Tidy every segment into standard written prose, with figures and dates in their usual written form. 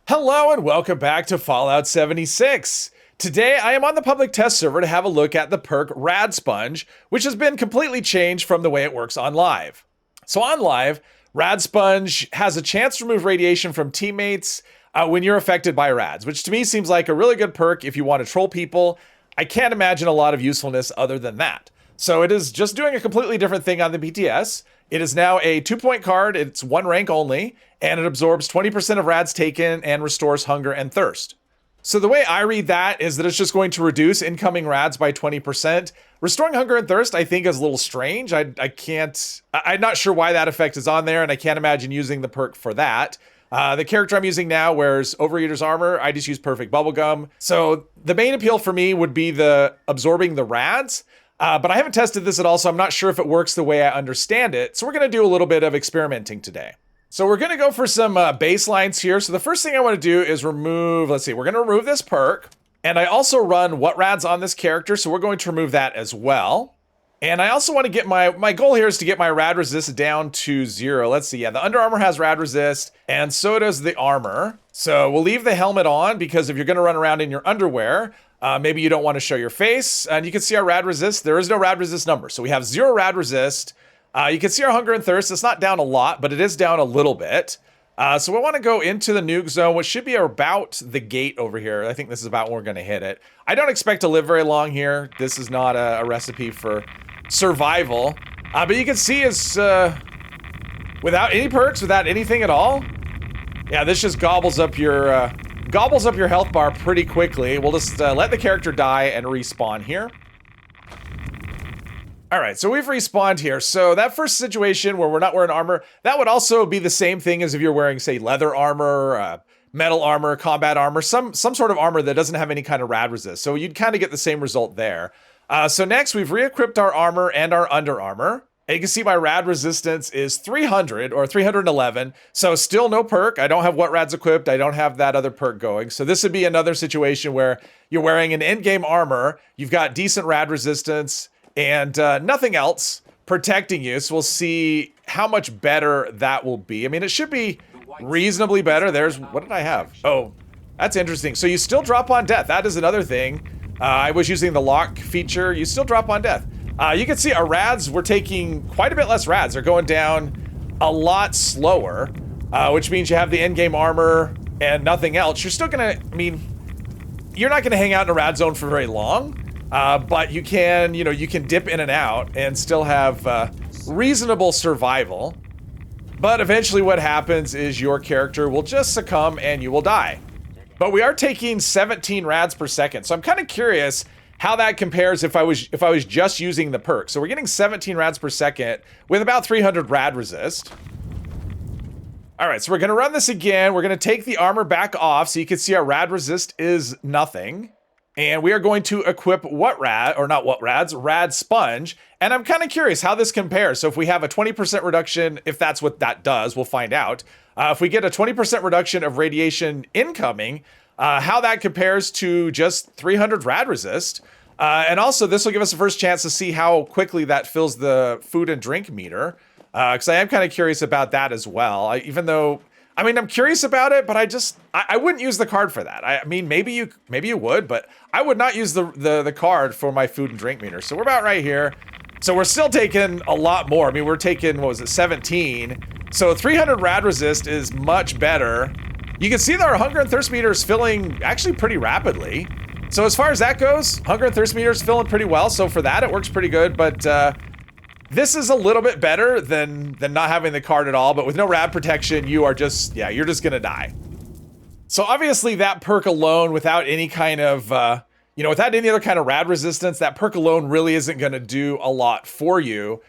Hello and welcome back to Fallout 76. Today I am on the public test server to have a look at the perk Rad Sponge, which has been completely changed from the way it works on live. So on live, Rad Sponge has a chance to remove radiation from teammates when you're affected by rads, which to me seems like a really good perk if you want to troll people. I can't imagine a lot of usefulness other than that. So it is just doing a completely different thing on the PTS. It is now a 2-point card, it's 1 rank only, and it absorbs 20% of rads taken and restores hunger and thirst. So the way I read that is that it's just going to reduce incoming rads by 20%. Restoring hunger and thirst, I think, is a little strange. I'm not sure why that effect is on there, and I can't imagine using the perk for that. The character I'm using now wears Overeater's armor. I just use Perfect Bubblegum. So the main appeal for me would be the absorbing the rads. But I haven't tested this at all, so I'm not sure if it works the way I understand it. So we're going to do a little bit of experimenting today. So we're going to go for some baselines here. So the first thing I want to do is remove, we're going to remove this perk. And I also run what rads on this character, so we're going to remove that as well. And I also want to get my goal here is to get my rad resist down to 0. Let's see, yeah, the Under Armour has rad resist, and so does the armor. So we'll leave the helmet on, because if you're going to run around in your underwear, maybe you don't want to show your face. And you can see our rad resist. There is no rad resist number. So we have 0 rad resist. You can see our hunger and thirst. It's not down a lot, but it is down a little bit. So we want to go into the nuke zone, which should be about the gate over here. I think this is about when we're going to hit it. I don't expect to live very long here. This is not a recipe for survival. But you can see it's without any perks, without anything at all. Yeah, this just gobbles up your health bar pretty quickly. We'll just let the character die and respawn here. All right, so we've respawned here. So that first situation where we're not wearing armor, that would also be the same thing as if you're wearing, say, leather armor, metal armor, combat armor, some sort of armor that doesn't have any kind of rad resist. So you'd kind of get the same result there. So next, we've re-equipped our armor and our under armor. And you can see my rad resistance is 300 or 311. So still no perk. I don't have what rad's equipped. I don't have that other perk going. So this would be another situation where you're wearing an in-game armor. You've got decent rad resistance and nothing else protecting you. So we'll see how much better that will be. I mean, it should be reasonably better. What did I have? Oh, that's interesting. So you still drop on death. That is another thing. I was using the lock feature. You still drop on death. You can see our rads, we're taking quite a bit less rads. They're going down a lot slower, which means you have the in-game armor and nothing else. You're still gonna, you're not gonna hang out in a rad zone for very long, but you can dip in and out and still have reasonable survival. But eventually what happens is your character will just succumb and you will die. But we are taking 17 rads per second, so I'm kind of curious how that compares if I was just using the perk. So we're getting 17 rads per second with about 300 rad resist. All right, so we're gonna run this again. We're gonna take the armor back off so you can see our rad resist is nothing. And we are going to equip Rad Sponge. And I'm kind of curious how this compares. So if we have a 20% reduction, if that's what that does, we'll find out. If we get a 20% reduction of radiation incoming, how that compares to just 300 rad resist. And also this will give us the first chance to see how quickly that fills the food and drink meter. Because I am kind of curious about that as well. I'm curious about it, but I wouldn't use the card for that. Maybe you would, but I would not use the card for my food and drink meter. So we're about right here. So we're still taking a lot more. We're taking, 17? So 300 rad resist is much better. You can see that our hunger and thirst meter is filling actually pretty rapidly. So as far as that goes, hunger and thirst meter is filling pretty well. So for that, it works pretty good. But this is a little bit better than not having the card at all. But with no rad protection, you're just gonna die. So obviously that perk alone, without any kind of, without any other kind of rad resistance, that perk alone really isn't gonna do a lot for you.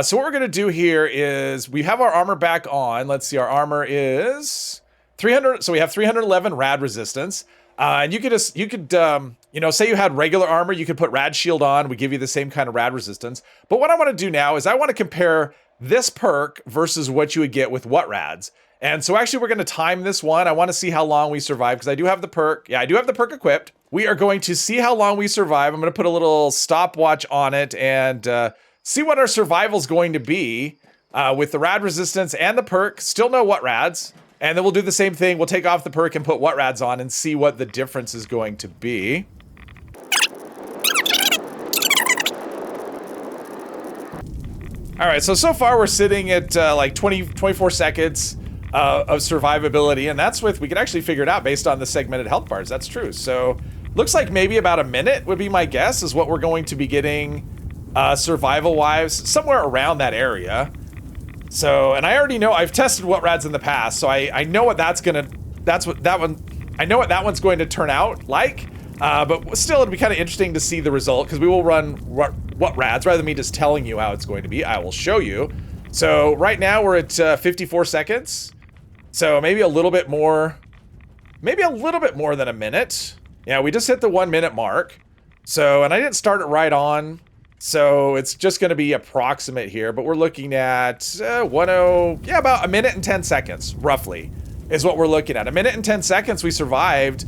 So what we're gonna do here is we have our armor back on. Let's see, our armor is 300, so we have 311 rad resistance. And you could say you had regular armor, you could put rad shield on, we give you the same kind of rad resistance. But what I want to do now is I want to compare this perk versus what you would get with what rads. And so actually we're going to time this one. I want to see how long we survive because I do have the perk. Yeah, I do have the perk equipped. We are going to see how long we survive. I'm going to put a little stopwatch on it and see what our survival is going to be with the rad resistance and the perk. Still no what rads. And then we'll do the same thing. We'll take off the perk and put what rads on and see what the difference is going to be. All right, so far we're sitting at like 24 seconds of survivability, and that's with, we can actually figure it out based on the segmented health bars. That's true. So looks like maybe about a minute would be my guess is what we're going to be getting survival-wise, somewhere around that area. So, and I already know, I've tested what rads in the past, so I know what I know what that one's going to turn out like. But still, it'll be kind of interesting to see the result, because we will run what rads rather than me just telling you how it's going to be. I will show you. So right now we're at 54 seconds. So maybe a little bit more than a minute. Yeah, we just hit the 1 minute mark. So, and I didn't start it right on. So it's just going to be approximate here, but we're looking at about a minute and 10 seconds, roughly, is what we're looking at. A minute and 10 seconds we survived.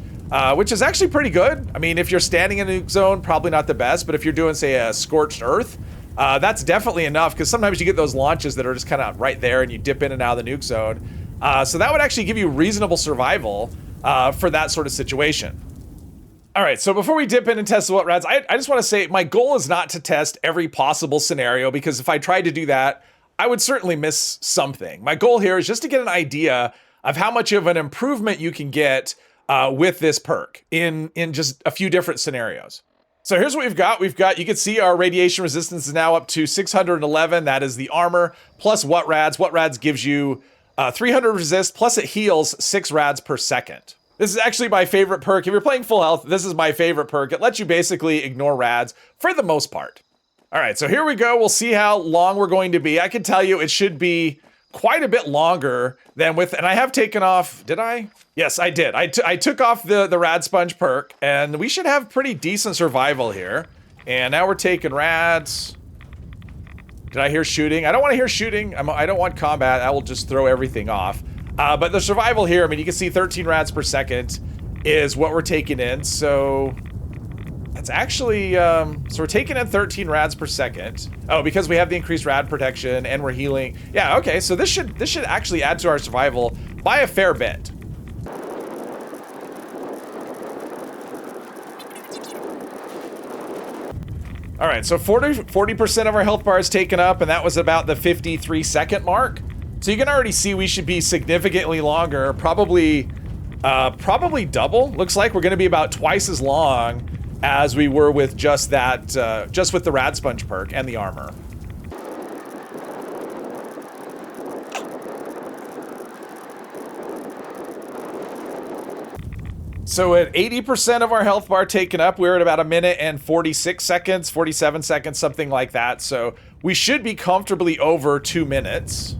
Which is actually pretty good. I mean, if you're standing in a nuke zone, probably not the best, but if you're doing, say, a scorched earth, that's definitely enough, because sometimes you get those launches that are just kind of right there and you dip in and out of the nuke zone. So that would actually give you reasonable survival for that sort of situation. All right, so before we dip in and test the what rads, I just want to say my goal is not to test every possible scenario, because if I tried to do that, I would certainly miss something. My goal here is just to get an idea of how much of an improvement you can get with this perk in just a few different scenarios. So here's what we've got. You can see our radiation resistance is now up to 611. That is the armor plus what rads. What rads gives you 300 resist, plus it heals 6 rads per second. This is actually my favorite perk. If you're playing full health, this is my favorite perk. It lets you basically ignore rads for the most part. All right, so here we go. We'll see how long we're going to be. I can tell you it should be quite a bit longer than with, and I have taken off, did I? Yes, I did. I took off the Rad Sponge Perk, and we should have pretty decent survival here. And now we're taking rads. Did I hear shooting? I don't want to hear shooting. I don't want combat. I will just throw everything off. But the survival here, I mean, you can see 13 rads per second is what we're taking in. So that's actually, so we're taking in 13 rads per second. Oh, because we have the increased rad protection and we're healing. Yeah, okay, so this should actually add to our survival by a fair bit. All right, so 40% of our health bar is taken up, and that was about the 53-second mark. So you can already see we should be significantly longer, probably double. Looks like we're gonna be about twice as long as we were with just that, just with the Rad Sponge perk and the armor. So at 80% of our health bar taken up, we're at about a minute and 46 seconds, 47 seconds, something like that. So we should be comfortably over 2 minutes.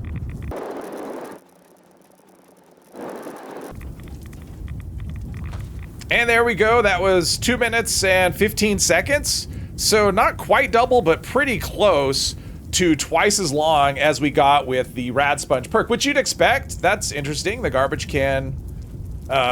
And there we go. That was 2 minutes and 15 seconds. So not quite double, but pretty close to twice as long as we got with the Rad Sponge perk, which you'd expect. That's interesting. The garbage can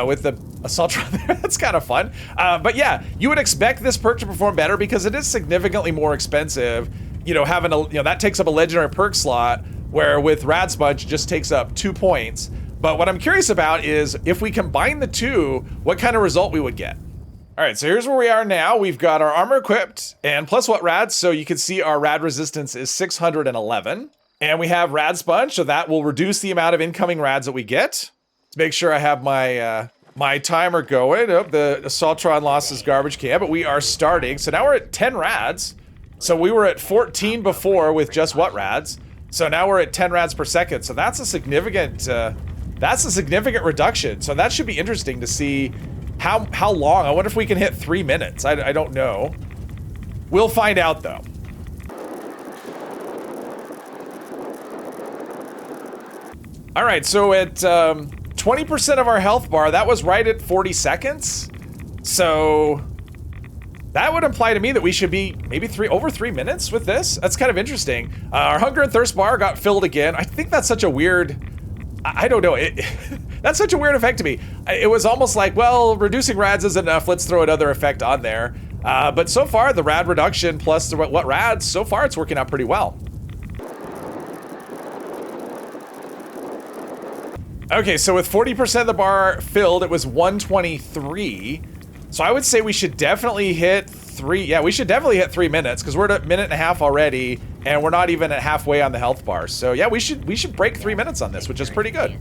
with the assault rod there. That's kind of fun. But yeah, you would expect this perk to perform better because it is significantly more expensive. You know, having a, that takes up a legendary perk slot, where with Rad Sponge it just takes up 2 points. But what I'm curious about is if we combine the two, what kind of result we would get. All right, so here's where we are now. We've got our armor equipped and plus what rads. So you can see our rad resistance is 611. And we have Rad Sponge, so that will reduce the amount of incoming rads that we get. Let's make sure I have my my timer going. Oh, the Assaultron lost his garbage can, but we are starting. So now we're at 10 rads. So we were at 14 before with just what rads. So now we're at 10 rads per second. So that's a significant reduction. So that should be interesting to see how long. I wonder if we can hit 3 minutes. I don't know. We'll find out though. All right, so at 20% of our health bar, that was right at 40 seconds. So that would imply to me that we should be maybe over 3 minutes with this. That's kind of interesting. Our hunger and thirst bar got filled again. I think that's such a weird, I don't know. That's such a weird effect to me. It was almost like, well, reducing rads isn't enough. Let's throw another effect on there. But so far, the rad reduction plus the what rads, so far it's working out pretty well. Okay, so with 40% of the bar filled, it was 123. So I would say we should definitely hit 3. Yeah, we should definitely hit 3 minutes because we're at 1.5 minutes already, and we're not even at halfway on the health bar. So yeah, we should break 3 minutes on this, which is pretty good.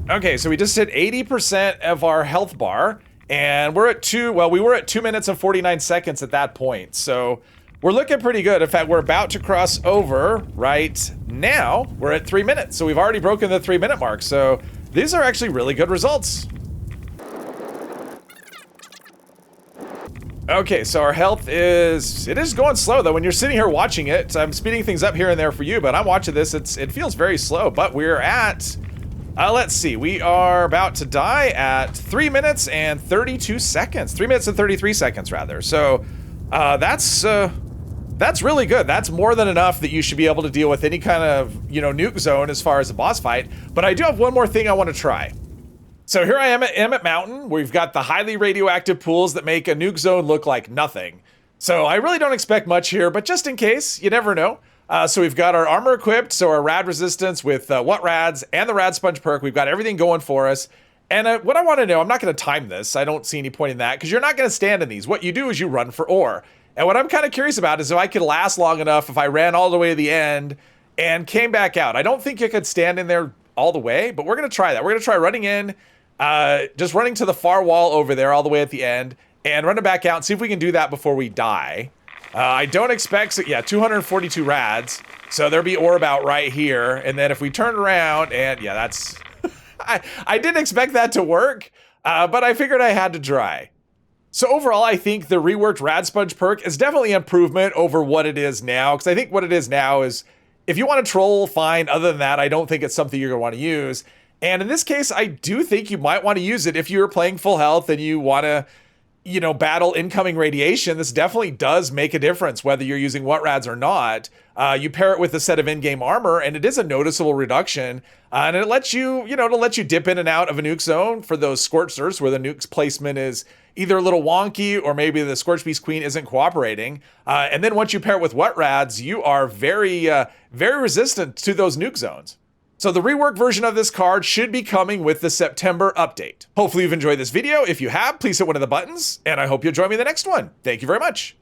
Okay, so we just hit 80% of our health bar, and we're at we were at 2 minutes and 49 seconds at that point. So we're looking pretty good. In fact, we're about to cross over right now. We're at 3 minutes. So we've already broken the 3 minute mark. So these are actually really good results. Okay, so our health it is going slow though. When you're sitting here watching it, I'm speeding things up here and there for you, but I'm watching this, it feels very slow, but we're at, let's see, we are about to die at 3 minutes and 32 seconds. 3 minutes and 33 seconds, rather. So that's really good. That's more than enough that you should be able to deal with any kind of, nuke zone as far as a boss fight. But I do have one more thing I want to try. So here I am at Emmett Mountain. We've got the highly radioactive pools that make a nuke zone look like nothing. So I really don't expect much here, but just in case, you never know. So we've got our armor equipped, so our rad resistance with what rads and the Rad Sponge Perk. We've got everything going for us. And what I want to know, I'm not going to time this. I don't see any point in that because you're not going to stand in these. What you do is you run for ore. And what I'm kind of curious about is if I could last long enough if I ran all the way to the end and came back out. I don't think you could stand in there all the way, but we're going to try that. We're going to try running in, just running to the far wall over there all the way at the end and running back out and see if we can do that before we die. I don't expect, so yeah, 242 rads. So there'll be ore about right here. And then if we turn around and yeah, that's, I didn't expect that to work, but I figured I had to try. So overall, I think the reworked Rad Sponge Perk is definitely an improvement over what it is now. Because I think what it is now is, if you want to troll, fine. Other than that, I don't think it's something you're going to want to use. And in this case, I do think you might want to use it if you're playing full health and you want to, battle incoming radiation. This definitely does make a difference whether you're using what rads or not. You pair it with a set of in-game armor, and it is a noticeable reduction. And it lets you, it'll let you dip in and out of a nuke zone for those scorchers where the nuke's placement is either a little wonky or maybe the Scorch Beast Queen isn't cooperating. And then once you pair it with what rads, you are very, very resistant to those nuke zones. So the reworked version of this card should be coming with the September update. Hopefully you've enjoyed this video. If you have, please hit one of the buttons, and I hope you'll join me in the next one. Thank you very much.